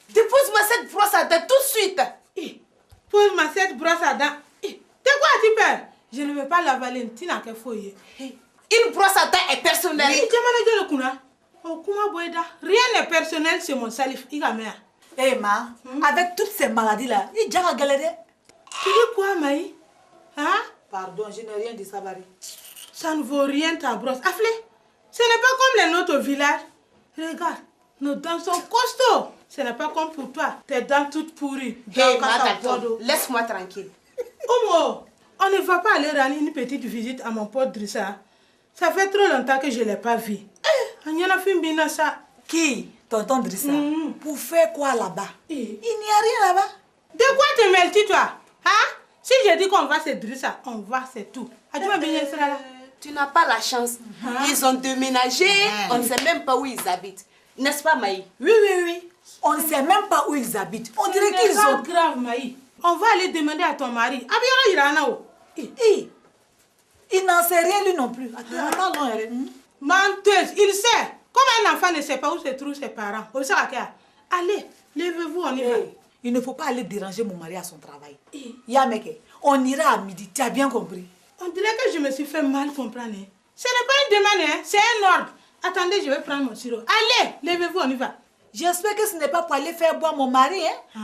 Dépose-moi cette brosse à dents tout de suite. Pose-moi cette brosse à dents. T'es quoi, tu perds? Je ne veux pas l'avaler. Tu n'as qu'à fouiller. Une brosse à dents est personnelle. Rien n'est personnel, c'est mon salif. Eh ma, avec toutes ces maladies-là, il y a galéré. Tu dis quoi, Maï? Hein? Pardon, je n'ai rien dit, Sabari. Ça ne vaut rien ta brosse. Afflé, ce n'est pas comme les nôtres au village. Regarde, nos dents sont costauds. Ce n'est pas comme pour toi, tes dents toutes pourries. Hey, laisse-moi tranquille. Omo, on ne va pas aller rendre une petite visite à mon pote Drissa. Ça fait trop longtemps que je ne l'ai pas vu. Qui? Tonton Drissa? Pour faire quoi là-bas? Il n'y a rien là-bas. De quoi te mêles-tu, toi? Hein? Si je dis qu'on va chez Drissa, on va, c'est tout. Tu n'as pas la chance. Ils ont déménagé, on ne sait même pas où ils habitent. N'est-ce pas, Maï? Oui. On ne sait même pas où ils habitent. On dirait qu'ils ont... grave, Maï. On va aller demander à ton mari. Il n'en sait rien lui non plus. Menteuse, il sait. Comme un enfant ne sait pas où se trouvent ses parents. Allez, levez-vous, on y va. Il ne faut pas aller déranger mon mari à son travail. Yameke, on ira à midi, tu as bien compris? On dirait que je me suis fait mal comprendre. Ce n'est pas une demande, c'est un ordre. Attendez, je vais prendre mon sirop. Allez, levez-vous, on y va. J'espère que ce n'est pas pour aller faire boire mon mari,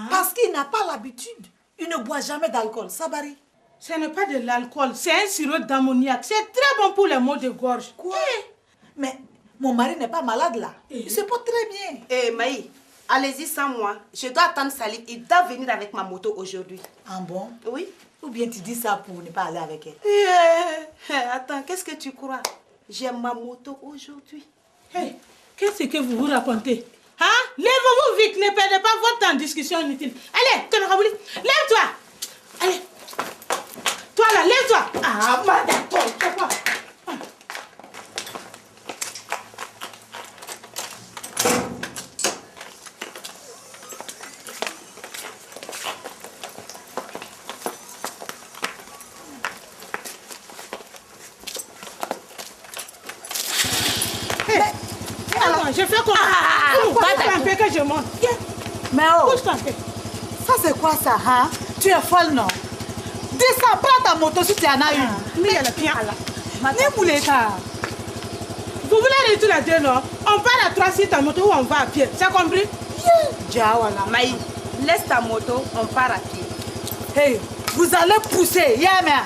parce qu'il n'a pas l'habitude. Il ne boit jamais d'alcool, Sabari. Ce n'est pas de l'alcool, c'est un sirop d'ammoniac. C'est très bon pour les maux de gorge. Quoi? Mais mon mari n'est pas malade là. Il se porte très bien. Eh Maï, allez-y sans moi. Je dois attendre Salif. Il doit venir avec ma moto aujourd'hui. Ah bon? Oui. Ou bien tu dis ça pour ne pas aller avec elle? Attends, qu'est-ce que tu crois? J'ai ma moto aujourd'hui. Hey, qu'est-ce que vous vous racontez? Hein? Lève-vous vite, ne perdez pas votre temps en discussion inutile. Allez, lève-toi. Allez. Toi là, lève-toi. Ah, madame, c'est quoi? Je fais quoi? Pousse-toi que je monte. Mais oh, pousse-toi. Ça c'est quoi ça, hein? Tu es folle, non? Descends, prends ta moto si tu en as une. Mais il y a le pied là. Vous voulez aller tous les deux, non? On part à 3 sur ta moto ou on va à pied. Tu as compris? Maï, laisse ta moto, on part à pied. Hey, vous allez pousser, Yama.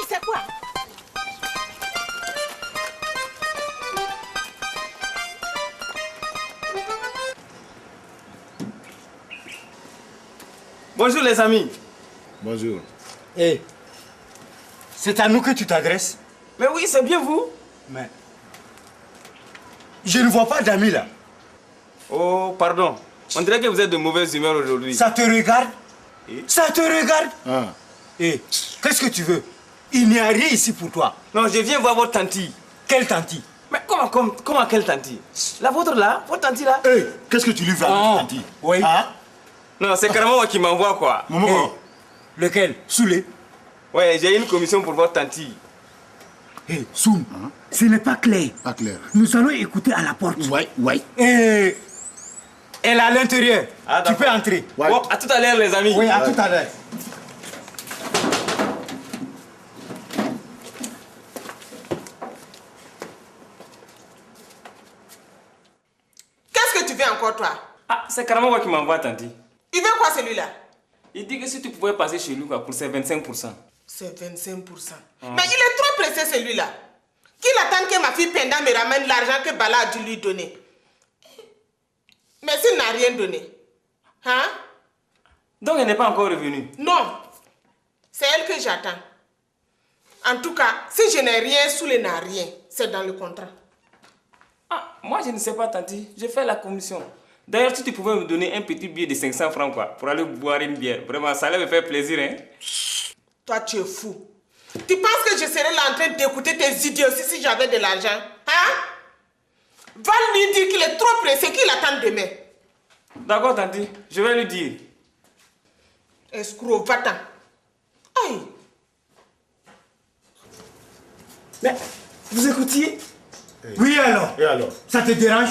C'est quoi? Bonjour les amis. Bonjour. Eh, c'est à nous que tu t'adresses? Mais oui, c'est bien vous. Mais je ne vois pas d'amis là. Oh, pardon. On dirait que vous êtes de mauvaise humeur aujourd'hui. Ça te regarde? Et? Ça te regarde? Ah. Eh, qu'est-ce que tu veux? Il n'y a rien ici pour toi. Non, je viens voir votre tante. Quelle tante? Mais comment quelle tante? La vôtre là? Votre tante là? Hey, qu'est-ce que tu lui veux à tante? Oui. Hein? Non, c'est carrément moi qui m'envoie quoi. Maman. Lequel? Soulé? Ouais, j'ai une commission pour votre tante. Eh, Soum, ce n'est pas clair. Pas clair. Nous allons écouter à la porte. Ouais. Eh, elle est à l'intérieur. Ah, tu peux entrer. Ouais. Bon, à tout à l'heure les amis. Oui, à tout à l'heure. Qu'est-ce que tu veux encore, toi? Ah, c'est carrément moi qui m'envoie tante. Il veut quoi, celui-là? Il dit que si tu pouvais passer chez lui quoi, pour ses 25%. C'est 25%. Mais il est trop pressé, celui-là. Qu'il attend que ma fille Penda me ramène l'argent que Bala a dû lui donner. Mais s'il n'a rien donné. Hein? Donc elle n'est pas encore revenue? Non. C'est elle que j'attends. En tout cas, si je n'ai rien, Soulé n'a rien. C'est dans le contrat. Ah, moi je ne sais pas, tante. Je fais la commission. D'ailleurs, si tu pouvais me donner un petit billet de 500 francs quoi, pour aller boire une bière, vraiment, ça allait me faire plaisir, hein? Toi, tu es fou. Tu penses que je serais là en train d'écouter tes idioties si j'avais de l'argent? Hein? Va lui dire qu'il est trop pressé, qu'il attend demain. D'accord, Tanti, je vais lui dire. Escroc, va-t'en. Aïe. Mais, vous écoutiez? Oui, alors. Et alors? Ça te dérange?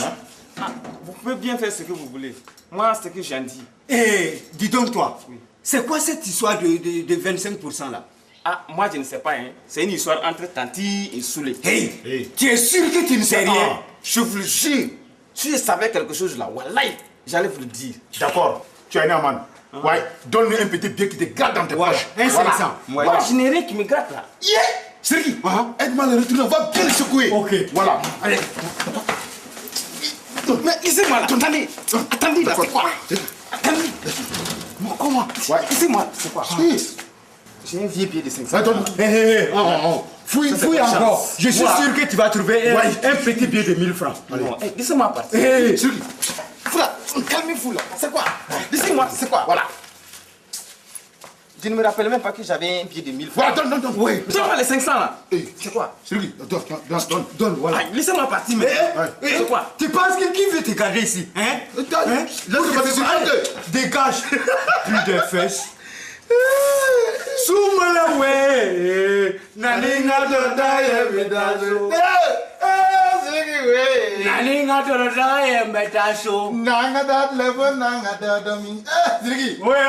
Vous pouvez bien faire ce que vous voulez. Moi, c'est ce que j'en dis. Eh, dis donc toi, c'est quoi cette histoire de 25% là? Ah, moi, je ne sais pas. Hein. C'est une histoire entre Tanti et Soulé. Hey, Hey. tu es sûr que tu ne sais rien? Je vous le jure. Si je savais quelque chose là, wallahi, j'allais vous le dire. D'accord, tu es un aman. Ouais, donne-lui un petit billet qui te gratte dans tes poches. Un Voilà. 500. Moi, je n'ai rien qui me gratte là. Yeah! Sergi, aide-moi à le retourner, on va bien le secouer. Ok. Voilà. Allez. Mais laissez-moi là, attendez. Attendez là, c'est quoi? Attendez. Comment? Ouais. Laissez-moi, c'est quoi? Oui. J'ai un vieux pied de 500. Attends. Fouille, Ça, c'est fouille ta encore. chance. Je suis Voilà. sûr que tu vas trouver un petit billet de 1000 francs. Non, laissez-moi partir. Hey, Sergi. Foula, calmez-vous là. C'est quoi? Laissez-moi, c'est quoi? Voilà. Je ne me rappelle même pas que j'avais un pied de 1000 francs. Voilà, donne. Oui. Donne-moi les 500 là. Hey, C'est quoi? Sergi, donne, voilà. Ah, laissez-moi partir maintenant. C'est quoi? tu penses que qui veut te garder ici? Hein? Laisse-moi te Allez, dégage. Plus de fesses. Soumala ouais. Naninga doda yemedaso. Naninga doda yemedaso. Nanga dat level, nanga dat domi. Sergi. Ouais.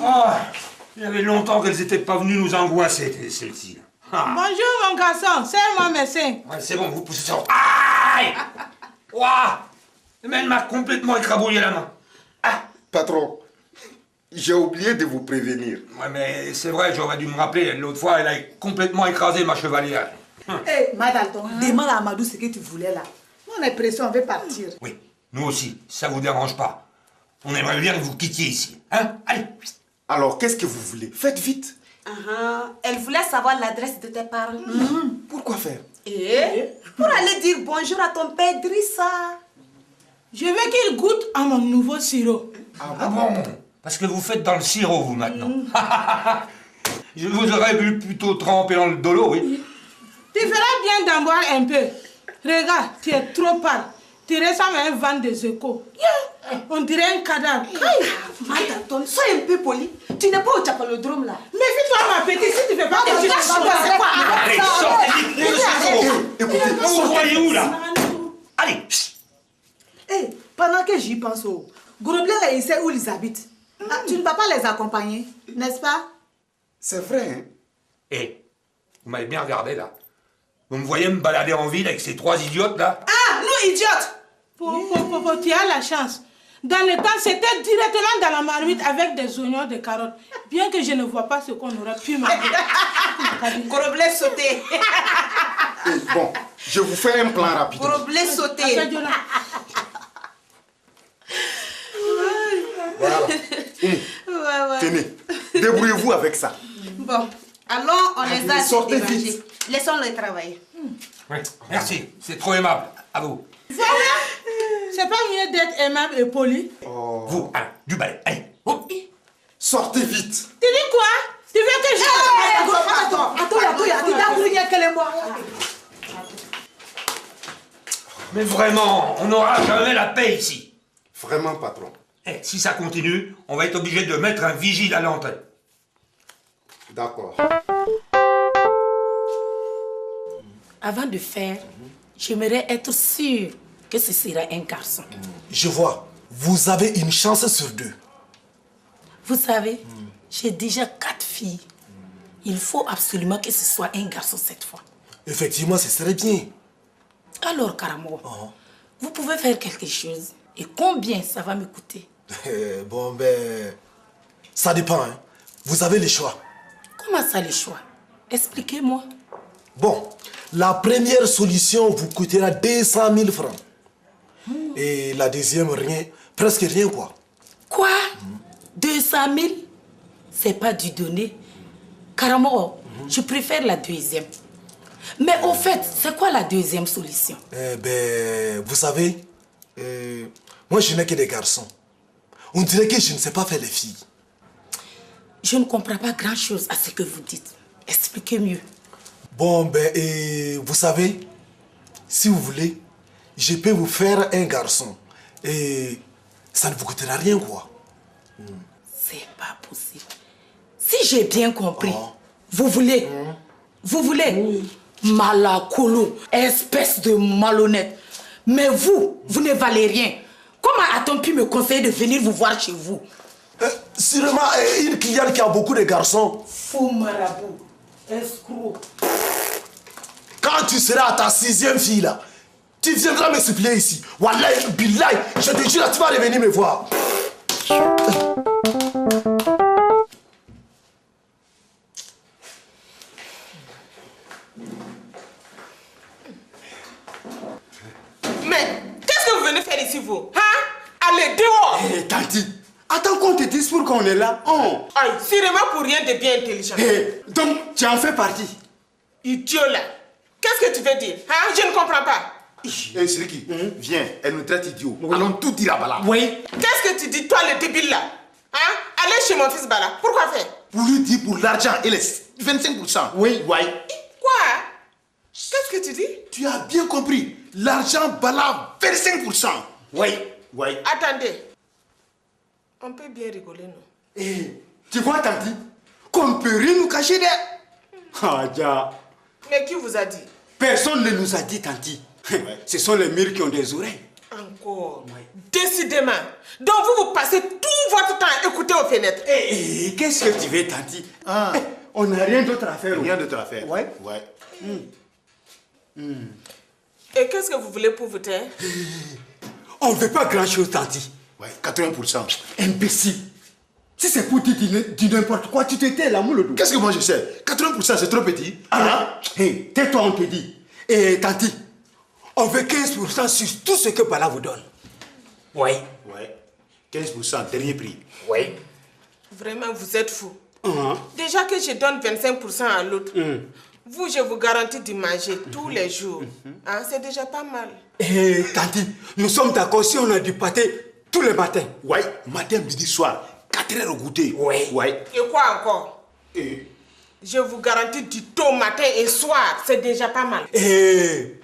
Ah, il y avait longtemps qu'elles n'étaient pas venues nous angoisser, celles-ci. Ah, Bonjour mon garçon, serre-moi mes seins. ouais, c'est bon, vous poussez ça. Aïe! Ouah! Le mec m'a complètement écrabouillé la main. Patron, j'ai oublié de vous prévenir. Ouais, mais c'est vrai, j'aurais dû me rappeler. L'autre fois, elle a complètement écrasé ma chevalière. Hé, Madalton, demande à Amadou ce que tu voulais là. On a l'impression on veut partir. Oui, nous aussi, si ça vous dérange pas. On aimerait bien que vous quittiez ici. Hein? Allez! Alors, qu'est-ce que vous voulez? Faites vite. Elle voulait savoir l'adresse de tes parents. Pourquoi faire? Et pour aller dire bonjour à ton père Drissa. Je veux qu'il goûte à mon nouveau sirop. Ah bon? Parce que vous faites dans le sirop, vous, maintenant. Je vous aurais vu plutôt tremper dans le dolo, oui. Tu feras bien d'en boire un peu. Regarde, tu es trop pâle. Tu ressembles à un vent des échos. On dirait un cadavre. Madame, sois un peu poli. Tu n'es pas au Tchapalodrome là. Méfie-toi, ma petite, si tu ne fais pas que tu lâches pas. C'est quoi? Allez, sortez vite, le sirop. Écoutez, Vous croyez où, là? Allez! Hé, pendant que j'y pense, Gros-Blé là, il sait où ils habitent. Ah, tu ne vas pas les accompagner, n'est-ce pas? c'est vrai, hein? Eh, vous m'avez bien regardé, là. Vous me voyez me balader en ville avec ces trois idiotes, là? Ah, nous, idiotes! Tu as la chance. Dans le temps, c'était directement dans la marmite avec des oignons, des carottes. Bien que je ne vois pas ce qu'on aurait pu manger. Gros blé sauté. Bon, je vous fais un plan rapide. Gros blé sauté. Voilà. Ouais. Tenez, débrouillez-vous avec ça. Bon, allons, on les a sortez dérangés. vite. Laissons-les travailler. Oui. Merci, c'est trop aimable. À vous. Voilà. C'est pas mieux d'être aimable et poli. Vous, allez, du balai, allez. Oh. Sortez vite. Tu dis quoi? Tu veux que je... Attends, tu t'as voulu qu'elle est moi. Mais vraiment, on n'aura jamais la paix ici. Vraiment, patron. Eh, si ça continue, on va être obligé de mettre un vigile à l'entrée. D'accord. Avant de faire, j'aimerais être sûre que ce sera un garçon. Je vois. Vous avez une chance sur 2. Vous savez, j'ai déjà 4 filles. Il faut absolument que ce soit un garçon cette fois. Effectivement, ce serait bien. Alors, Karamo, vous pouvez faire quelque chose. Et combien ça va me coûter? Bon, ben... Ça dépend, hein. Vous avez le choix. Comment ça, le choix? Expliquez-moi. Bon, la première solution vous coûtera 200 000 francs. Et la deuxième, rien. Presque rien, quoi. Quoi? 200 000? C'est pas du donné. Karamo, je préfère la deuxième. Mais au fait, c'est quoi la deuxième solution? Ben, vous savez, moi je n'ai que des garçons. On dirait que je ne sais pas faire les filles. Je ne comprends pas grand-chose à ce que vous dites. Expliquez mieux. Bon, ben, et vous savez, si vous voulez, je peux vous faire un garçon. Et ça ne vous coûtera rien, quoi. C'est pas possible. Si j'ai bien compris, vous voulez, Malakolo, espèce de malhonnête. Mais vous ne valez rien. Comment a-t-on pu me conseiller de venir vous voir chez vous? Sûrement, une cliente qui a beaucoup de garçons. Faux marabout, escroc. Quand tu seras à ta 6e fille, là, tu viendras me supplier ici. Wallahi, billahi, je te jure, tu vas revenir me voir. Mais qu'est-ce que vous venez faire ici, vous? Hein? Allez, dehors! Hé, Tanti, attends qu'on te dise pour qu'on est là. Oh. Aïe, sûrement pour rien de bien intelligent. Hé, donc, tu en fais partie. Idiot là! Qu'est-ce que tu veux dire? Hein? Je ne comprends pas. Hé, Siriki, viens, elle nous traite idiot. Nous allons tout dire à Bala. Oui. Qu'est-ce que tu dis, toi, le débile là? Hein? Allez chez mon fils Bala. Pourquoi faire? Pour lui dire pour l'argent et les 25%. Oui. Ouais. Quoi? Qu'est-ce que tu dis? Tu as bien compris. L'argent Bala, 25%. Oui. Oui. Attendez. On peut bien rigoler, non? Hé, tu vois, Tanti, qu'on ne peut rien nous cacher d'elle. Ah, ja. Mais qui vous a dit? Personne ne nous a dit, Tanti. Ce sont les murs qui ont des oreilles. Encore. Décidément. Donc vous passez tout votre temps à écouter aux fenêtres. Hé, qu'est-ce que tu veux, Tanti? On n'a rien d'autre à faire. Rien d'autre à faire. Ouais. Ouais. Et qu'est-ce que vous voulez pour vous taire? On ne veut pas grand-chose, Tanti. Ouais, 80%. Imbécile. Si c'est pour te dire n'importe quoi, tu te tais la moule. Qu'est-ce que moi je sais? 80% c'est trop petit. Ah, hé, tais-toi, on te dit. Et Tanti, on veut 15% sur tout ce que Bala vous donne. Oui. Ouais. 15%, dernier prix. Oui. Vraiment, vous êtes fou. Déjà que je donne 25% à l'autre, vous, je vous garantis de manger tous les jours. Hein, c'est déjà pas mal. Eh, Tanti, nous sommes d'accord si on a du pâté tous les matins. Ouais, matin, midi, soir. 4 heures au goûter. Oui. Ouais. Et quoi encore? Et Je vous garantis du tôt matin et soir, c'est déjà pas mal. Et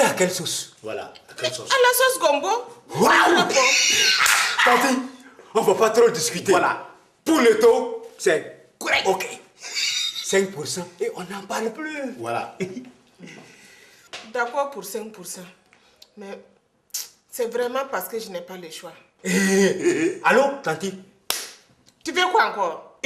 à quelle sauce? voilà. À quelle sauce? À la sauce gombo. Waouh! Tanti, on ne va pas trop discuter. Voilà. Pour le taux, c'est correct. Ok. 5% et on n'en parle plus. Voilà. D'accord pour 5%. Mais c'est vraiment parce que je n'ai pas le choix. Allô, Tanti? Tu veux quoi encore?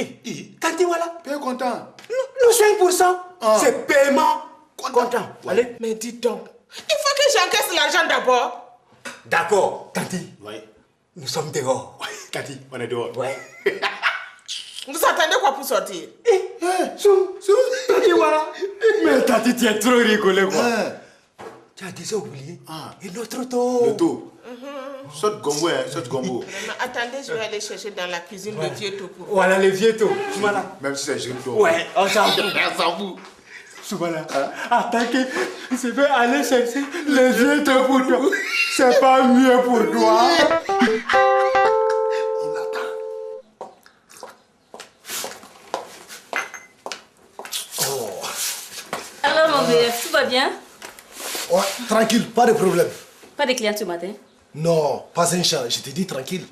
Tanti, voilà. Bien content. Le 5%, c'est paiement content. Allez. Mais dis donc, il faut que j'encaisse l'argent d'abord. D'accord, Tanti. Ouais. Nous sommes dehors. Tanti, on est dehors. Ouais. Vous attendez quoi pour sortir? Tanti, voilà. Mais Tanti, tu es trop rigolé, quoi. Tu as déjà oublié. Et notre taux. Le taux. Saute gombo, hein, saute gombo. Mais attendez, je vais aller chercher dans la cuisine le vieux taux pour vous. Voilà, le vieux taux. Voilà. Même si c'est jeune taux. Ouais, on s'en fout. On s'en fout. Voilà. Attends que je vais aller chercher les vieux taux pour toi. C'est pas mieux pour toi. On attend. Alors mon bébé, tout va bien? Ouais, tranquille, pas de problème. Pas de clients ce matin? Non, pas un chat, je te dis tranquille.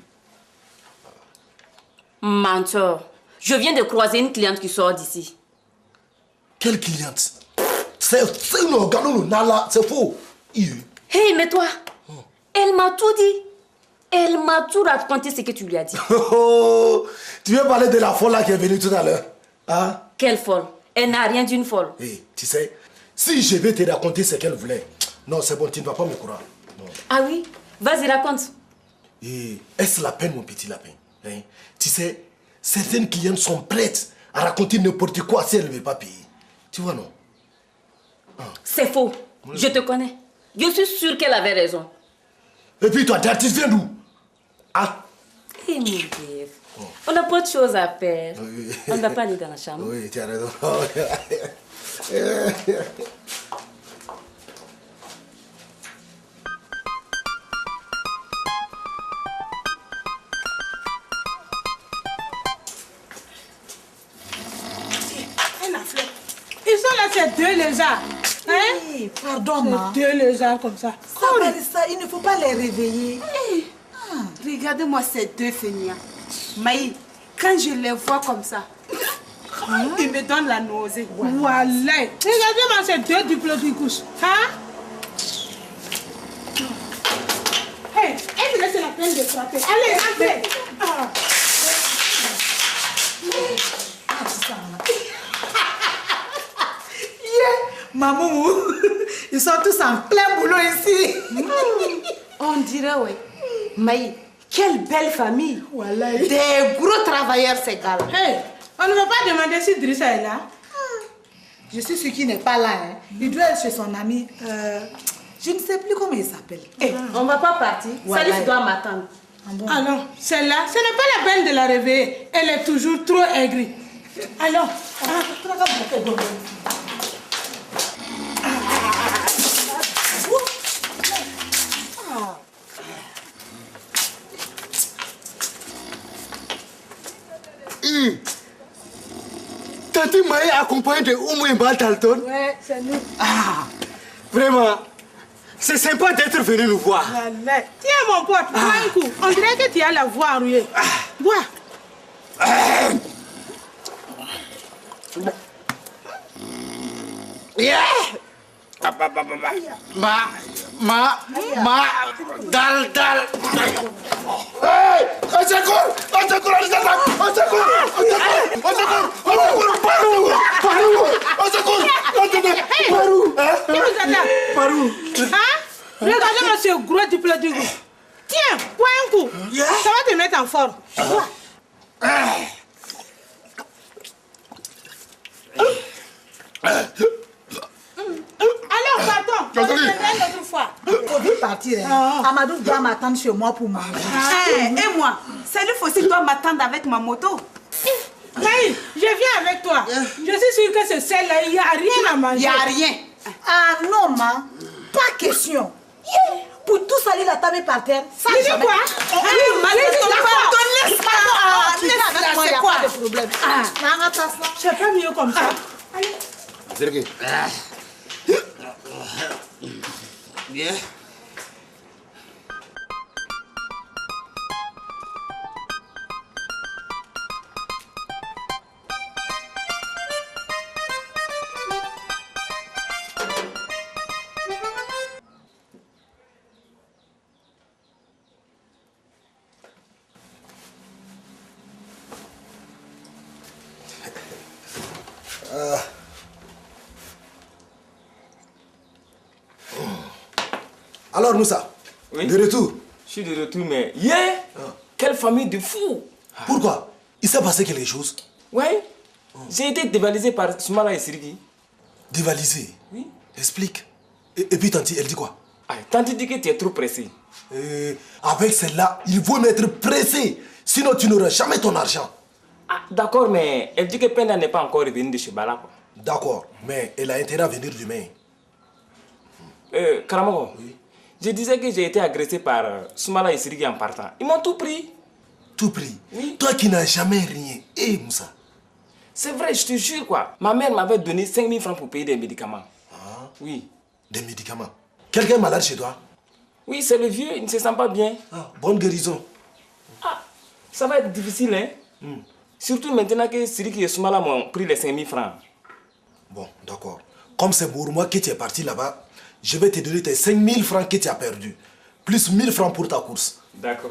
Menteur. Je viens de croiser une cliente qui sort d'ici. Quelle cliente? C'est une organe, Nala, c'est faux. Hey, mais toi, elle m'a tout dit. Elle m'a tout raconté ce que tu lui as dit. Tu veux parler de la folle là qui est venue tout à l'heure? Hein? Quelle folle? Elle n'a rien d'une folle. Hey, tu sais, si je vais te raconter ce qu'elle voulait, non, c'est bon, tu ne vas pas me croire. Non. Ah oui? Vas-y, raconte. Est-ce la peine, mon petit lapin? Hein? Tu sais, certaines clientes sont prêtes à raconter n'importe quoi si elles ne veulent pas payer. Tu vois, non? C'est faux. Je te connais. Je suis sûre qu'elle avait raison. Et puis toi, tu viens d'où? Ah? Hé, mon bébé. On n'a pas de choses à faire. On ne va pas aller dans la chambre. Oui, tu as raison. Un affleur. Ils sont là, c'est c'est 2 lézards. Hein? Hey, pardon, ma. 2 lézards comme ça. Ça, il ne faut pas les réveiller. Hey. Regardez-moi ces 2 feignants. Maï, quand je les vois comme ça, ils me donnent la nausée. Voilà. Regardez-moi ces 2 diplodocus. Hein? Hey, elle me laisse la peine de frapper. Allez, entrez. Maman, ils sont tous en plein boulot ici. On dirait, oui. Maï, quelle belle famille. Voilà. Des gros travailleurs, ces gars-là. Hey, on ne va pas demander si Drissa est là. Je suis sûre qu'il n'est pas là. Hein. Il doit être chez son ami. Je ne sais plus comment il s'appelle. Hey, on ne va pas partir. Voilà. Salif doit m'attendre. Ah non, celle-là, ce n'est pas la peine de la réveiller. Elle est toujours trop aigrie. Alors, Tati Maï accompagne de Oumouimba Dalton. Ouais, c'est nous. Ah, vraiment, c'est sympa d'être venu nous voir. Tiens mon pote, bois un coup. On dirait que tu as la voix enrouée. Bois. Yeah. Dal. Hey, au secours, Regardez-moi ce gros diplodocus. Tiens, bois un coup. Ça va te mettre en forme. Bois. Alors, partons. On se verra une autre fois. Il faut vite partir. Hein. Amadou doit m'attendre chez moi pour manger. Et moi, Salif aussi doit m'attendre avec ma moto. Maï, je viens avec toi. Je suis sûre que c'est celle-là, il n'y a rien à manger. Il n'y a rien. Ah non, ma. Pas question. Pour tout salir la table par terre. Ça, tu dis quoi? Laisse-moi, il n'y a pas de problème. C'est pas mieux comme ça. Allez. Bien. Alors Moussa, oui? De retour? Je suis de retour, mais quelle famille de fous! Pourquoi? Il s'est passé quelque chose? Oui, j'ai été dévalisé par Soumala et Siriki. Dévalisé? Oui. Explique. Et puis Tanti, elle dit quoi? Tanti dit que tu es trop pressé. Avec celle-là, il faut m'être pressé. Sinon, tu n'auras jamais ton argent. Ah, d'accord, mais elle dit que Penda n'est pas encore revenue de chez Bala. D'accord, mais elle a intérêt à venir demain. Karamogo, oui. Je disais que j'ai été agressé par Soumala et Siriki en partant. Ils m'ont tout pris. Tout pris? Oui. Toi qui n'as jamais rien. Moussa. C'est vrai, je te jure quoi. Ma mère m'avait donné 5 000 francs pour payer des médicaments. Ah. Oui. Des médicaments? Quelqu'un est malade chez toi? Oui, c'est le vieux, il ne se sent pas bien. Ah, bonne guérison. Ah, ça va être difficile, hein? Surtout maintenant que Siriki et Soumala m'ont pris les 5 000 francs. Bon, d'accord. Comme c'est pour moi que tu es parti là-bas, je vais te donner tes 5 000 francs que tu as perdus. Plus 1 000 francs pour ta course. D'accord.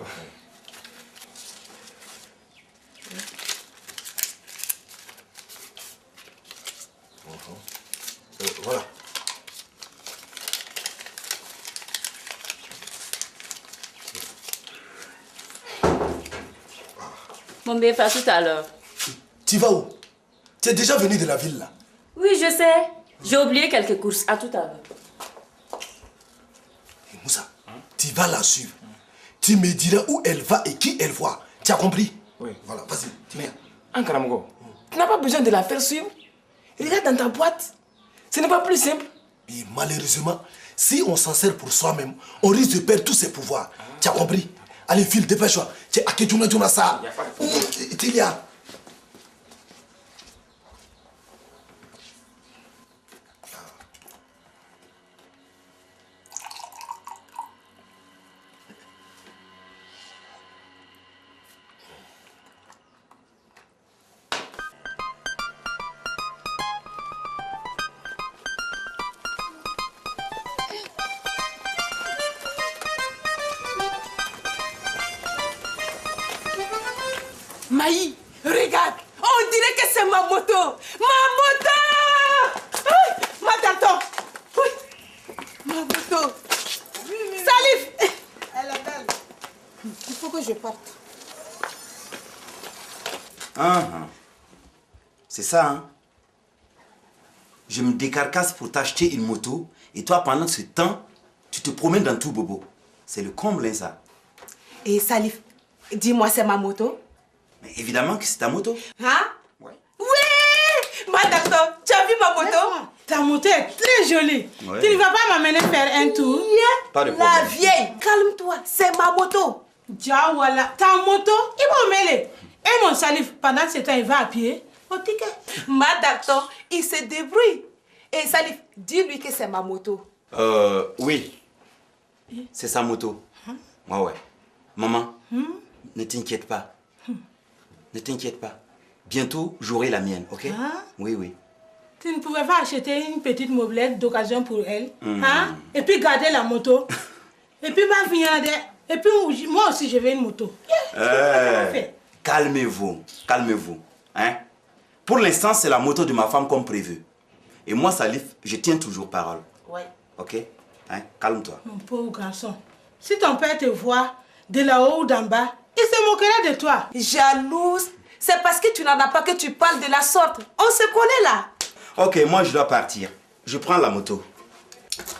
Voilà. Mon bébé, à tout à l'heure. Tu vas où? Tu es déjà venu de la ville là? Oui, je sais. J'ai oublié quelques courses. À tout à l'heure. Moussa, tu vas la suivre. Tu me diras où elle va et qui elle voit. Tu as compris? Oui. Voilà, vas-y. Mais, Ankaramogo, tu n'as pas besoin de la faire suivre. Regarde dans ta boîte. Ce n'est pas plus simple. Et malheureusement, si on s'en sert pour soi-même, on risque de perdre tous ses pouvoirs. Tu as compris? Allez, file, dépêche-toi. Tu es à Kedjouna ça. Maï, regarde. On dirait que c'est ma moto. Ma moto. Ma tonton. Oui. Ma moto. Salif. Elle est belle. Il faut que je parte. C'est ça, hein? Je me décarcasse pour t'acheter une moto et toi, pendant ce temps, tu te promènes dans tout bobo. C'est le comble, hein, ça. Et Salif, dis-moi, c'est ma moto? Mais évidemment que c'est ta moto. Hein? Ouais. Oui! Ma tonton, tu as vu ma moto? Ta moto est très jolie. Ouais. Tu ne vas pas m'amener faire un tour? Pas de La problème. vieille, calme-toi, c'est ma moto. Déjà, voilà. Ta moto, il va mêler. Et mon Salif, pendant ce temps, il va à pied au ticket. Ma tonton, il se débrouille. Et Salif, dis-lui que c'est ma moto. Oui. C'est sa moto. Ouais. Maman, ne t'inquiète pas. Ne t'inquiète pas. Bientôt, j'aurai la mienne, ok? Oui. Tu ne pouvais pas acheter une petite mobilette d'occasion pour elle, hein? Et puis garder la moto. Et puis ma viande. Et puis moi aussi, je veux une moto. Calmez-vous. Hein? Pour l'instant, c'est la moto de ma femme comme prévu. Et moi, Salif, je tiens toujours parole. Ouais. Ok? Hein? Calme-toi. Mon pauvre garçon, si ton père te voit de là-haut ou d'en bas, il se moquera de toi. Jalouse, c'est parce que tu n'en as pas que tu parles de la sorte. On se connaît là. Ok, moi, je dois partir. Je prends la moto.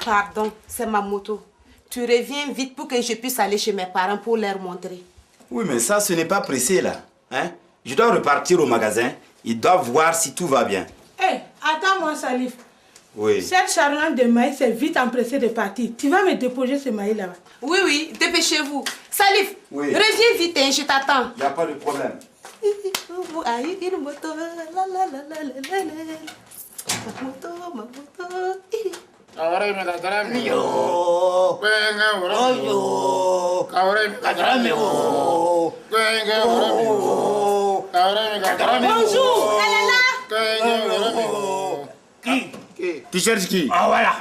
Pardon, c'est ma moto. Tu reviens vite pour que je puisse aller chez mes parents pour leur montrer. Oui, mais ça, ce n'est pas pressé, là. Hein? Je dois repartir au magasin. Ils doivent voir si tout va bien. Hé, attends-moi, Salif. Oui. Cette charlotte de maïs est vite empressée de partir. Tu vas me déposer ce maïs là-bas. Oui, dépêchez-vous. Salif, Oui. reviens vite, hein, je t'attends. Il n'y a pas de problème. Une moto, la la la la la la la. Ma moto. Ahora me tratará mío. Venga, ahora. Ahora me tratará mío. Venga, ahora me tratará mío. Bonjour, elle est là. Venga, ahora. Qui? Tu cherches qui? Ah, voilà.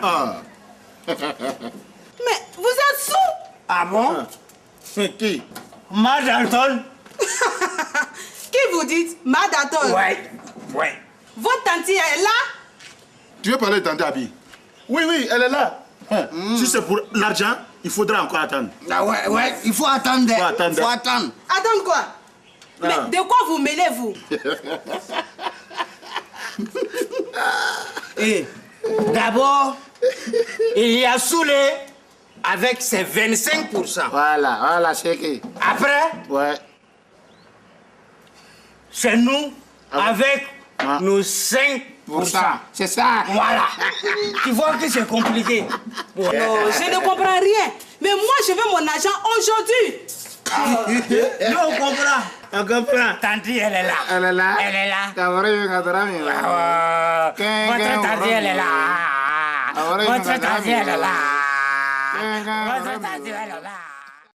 Mais vous êtes sous. Ah bon? Qui? Ma Dalton? Qui vous dites? Ma Danton. Ouais. Votre tante est là? Tu veux parler de Tante Abi? Oui, elle est là. Si c'est pour l'argent, il faudra encore attendre. Ah ouais, il faut attendre. Faut attendre. Attends quoi? Mais de quoi vous mêlez-vous? Et d'abord, il y a Soulé avec ses 25%. Voilà, c'est qui? Après, Ouais. c'est nous avec nos 5%. C'est ça. Voilà. Tu vois que c'est compliqué. Non, je ne comprends rien. Mais moi, je veux mon argent aujourd'hui. Nous, on comprend. Tanti, elle est là. Elle est là. Elle est là. Votre tante, elle est là. Votre tante, elle est là. Votre tante, elle est là.